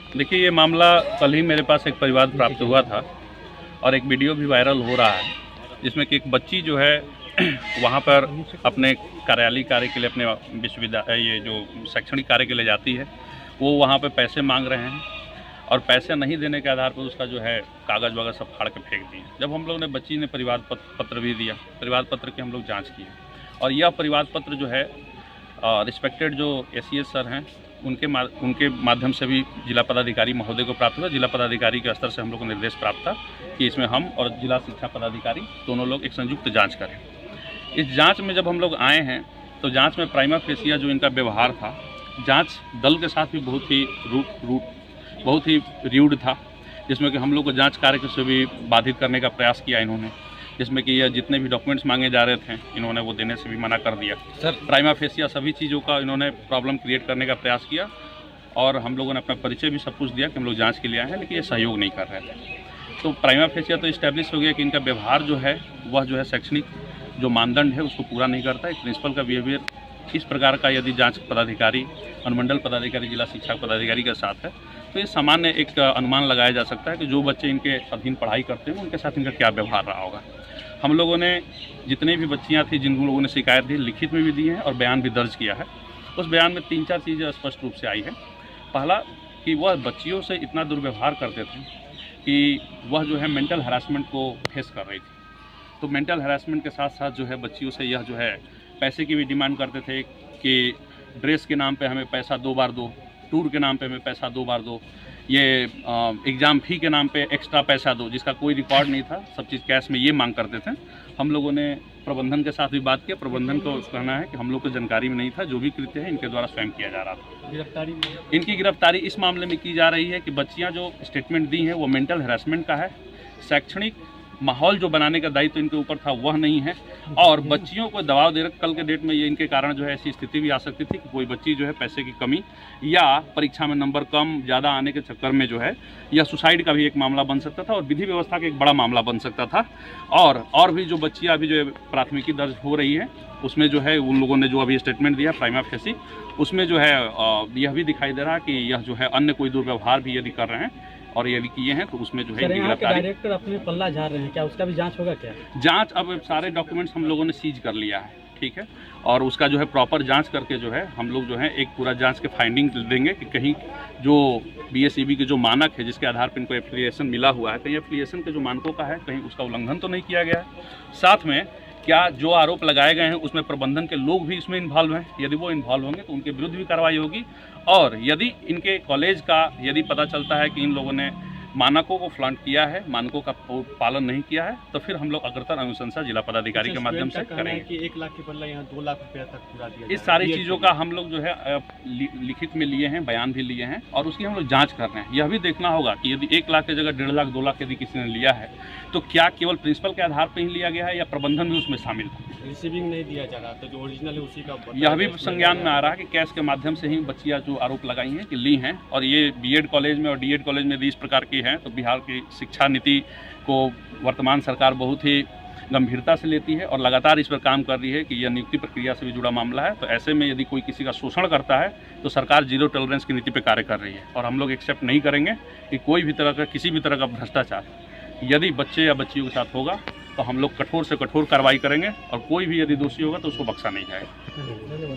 देखिए, ये मामला कल ही मेरे पास एक परिवार प्राप्त हुआ था और एक वीडियो भी वायरल हो रहा है जिसमें कि एक बच्ची जो है वहाँ पर अपने कार्यालय कार्य के लिए, अपने विश्वविद्यालय, ये जो शैक्षणिक कार्य के लिए जाती है, वो वहाँ पे पैसे मांग रहे हैं और पैसे नहीं देने के आधार पर उसका जो है कागज़ वगैरह सब फाड़ के फेंक दिए। जब हम लोग ने, बच्ची ने परिवार पत्र भी दिया, परिवार पत्र की हम लोग जाँच किए और यह परिवार पत्र जो है रिस्पेक्टेड जो एसीएस सर हैं उनके माध्यम से भी जिला पदाधिकारी महोदय को प्राप्त हुआ। जिला पदाधिकारी के स्तर से हम लोग को निर्देश प्राप्त था कि इसमें हम और जिला शिक्षा पदाधिकारी दोनों लोग एक संयुक्त जांच करें। इस जांच में जब हम लोग आए हैं तो जांच में प्राइमा फेसिया जो इनका व्यवहार था, जांच दल के साथ भी बहुत ही र्यूड था, जिसमें कि हम लोग को जाँच कार्य से भी बाधित करने का प्रयास किया इन्होंने, जिसमें कि यह जितने भी डॉक्यूमेंट्स मांगे जा रहे थे इन्होंने वो देने से भी मना कर दिया। सर, प्राइमा फेसिया सभी चीज़ों का इन्होंने प्रॉब्लम क्रिएट करने का प्रयास किया और हम लोगों ने अपना परिचय भी सब कुछ दिया कि हम लोग जांच के लिए आए हैं, लेकिन ये सहयोग नहीं कर रहे थे। तो प्राइमा फेसिया तो इस्टेब्लिश हो गया कि इनका व्यवहार जो है वह जो है शैक्षणिक जो मानदंड है उसको पूरा नहीं करता है। प्रिंसिपल का बिहेवियर इस प्रकार का यदि जाँच पदाधिकारी, अनुमंडल पदाधिकारी, जिला शिक्षा पदाधिकारी के साथ है तो ये सामान्य एक अनुमान लगाया जा सकता है कि जो बच्चे इनके अधीन पढ़ाई करते हैं उनके साथ इनका क्या व्यवहार रहा होगा। हम लोगों ने जितनी भी बच्चियां थी जिन लोगों ने शिकायत दी, लिखित में भी दी है और बयान भी दर्ज किया है। उस बयान में 3-4 चीज़ें स्पष्ट रूप से आई है। पहला कि वह बच्चियों से इतना दुर्व्यवहार करते थे कि वह जो है मेंटल हरासमेंट को फेस कर रही थी। तो मेंटल हरासमेंट के साथ साथ जो है बच्चियों से यह जो है पैसे की भी डिमांड करते थे कि ड्रेस के नाम पे हमें पैसा 2 बार दो, टूर के नाम पे हमें पैसा 2 बार दो, ये एग्ज़ाम फ़ी के नाम पे एक्स्ट्रा पैसा दो, जिसका कोई रिकॉर्ड नहीं था, सब चीज़ कैश में ये मांग करते थे। हम लोगों ने प्रबंधन के साथ भी बात किया। प्रबंधन को कहना है कि हम लोग को जानकारी में नहीं था, जो भी कृत्य है इनके द्वारा स्वयं किया जा रहा था। इनकी गिरफ्तारी इस मामले में की जा रही है कि बच्चियाँ जो स्टेटमेंट दी हैं वो मेंटल हरासमेंट का है। शैक्षणिक माहौल जो बनाने का दायित्व इनके ऊपर था वह नहीं है और बच्चियों को दबाव दे रहे। कल के डेट में ये इनके कारण जो है ऐसी स्थिति भी आ सकती थी कि कोई बच्ची जो है पैसे की कमी या परीक्षा में नंबर कम ज़्यादा आने के चक्कर में जो है या सुसाइड का भी एक मामला बन सकता था और विधि व्यवस्था का एक बड़ा मामला बन सकता था। और भी जो बच्चियाँ अभी जो प्राथमिकी दर्ज हो रही है उसमें जो है उन लोगों ने जो अभी स्टेटमेंट दिया प्राइमा फेसी, उसमें जो है यह भी दिखाई दे रहा कि यह जो है अन्य कोई दुर्व्यवहार भी यदि कर रहे हैं और यदि किए हैं तो उसमें जो है डायरेक्टर अपने पल्ला झाड़ रहे हैं, क्या उसका भी जांच होगा? क्या जांच, अब सारे डॉक्यूमेंट्स हम लोगों ने सीज कर लिया है, ठीक है, और उसका जो है प्रॉपर जांच करके जो है हम लोग जो है एक पूरा जांच के फाइंडिंग देंगे कि कहीं जो बीएसईबी के जो मानक है जिसके आधार पर इनको एफिलिएशन मिला हुआ है, कहीं एफिलिएशन के जो मानकों का है कहीं उसका उल्लंघन तो नहीं किया गया है। साथ में क्या जो आरोप लगाए गए हैं उसमें प्रबंधन के लोग भी इसमें इन्वॉल्व हैं, यदि वो इन्वॉल्व होंगे तो उनके विरुद्ध भी कार्रवाई होगी। और यदि इनके कॉलेज का यदि पता चलता है कि इन लोगों ने मानकों को फ्लॉन्ट किया है, मानकों का पालन नहीं किया है, तो फिर हम लोग अग्रतर अनुशंसा जिला पदाधिकारी के माध्यम से करेंगे कि 1 लाख के बदला यहाँ 2 लाख रुपया तक पूरा दिया। इस सारी चीज़ों का हम लोग जो है लिखित में लिए हैं, बयान भी लिए हैं और उसकी हम लोग जांच कर रहे हैं। यह भी देखना होगा कि यदि 1 लाख की जगह 1.5 लाख 2 लाख यदि किसी ने लिया है तो क्या केवल प्रिंसिपल के आधार पर ही लिया गया है या प्रबंधन भी उसमें शामिल है? रिसीविंग नहीं दिया जा रहा था, जो ओरिजिनल है उसी का यह भी संज्ञान में आ रहा है कि कैश के माध्यम से ही बच्चियाँ जो आरोप लगाई हैं कि ली हैं। और ये बीएड कॉलेज में और डीएड कॉलेज में भी इस प्रकार की हैं। तो बिहार की शिक्षा नीति को वर्तमान सरकार बहुत ही गंभीरता से लेती है और लगातार इस पर काम कर रही है कि यह नियुक्ति प्रक्रिया से भी जुड़ा मामला है। तो ऐसे में यदि कोई किसी का शोषण करता है तो सरकार 0 टॉलरेंस की नीति पर कार्य कर रही है और हम लोग एक्सेप्ट नहीं करेंगे कि कोई भी तरह का, किसी भी तरह का भ्रष्टाचार यदि बच्चे या बच्चियों के साथ होगा तो हम लोग कठोर से कठोर कार्रवाई करेंगे और कोई भी यदि दोषी होगा तो उसको बख्शा नहीं जाएगा।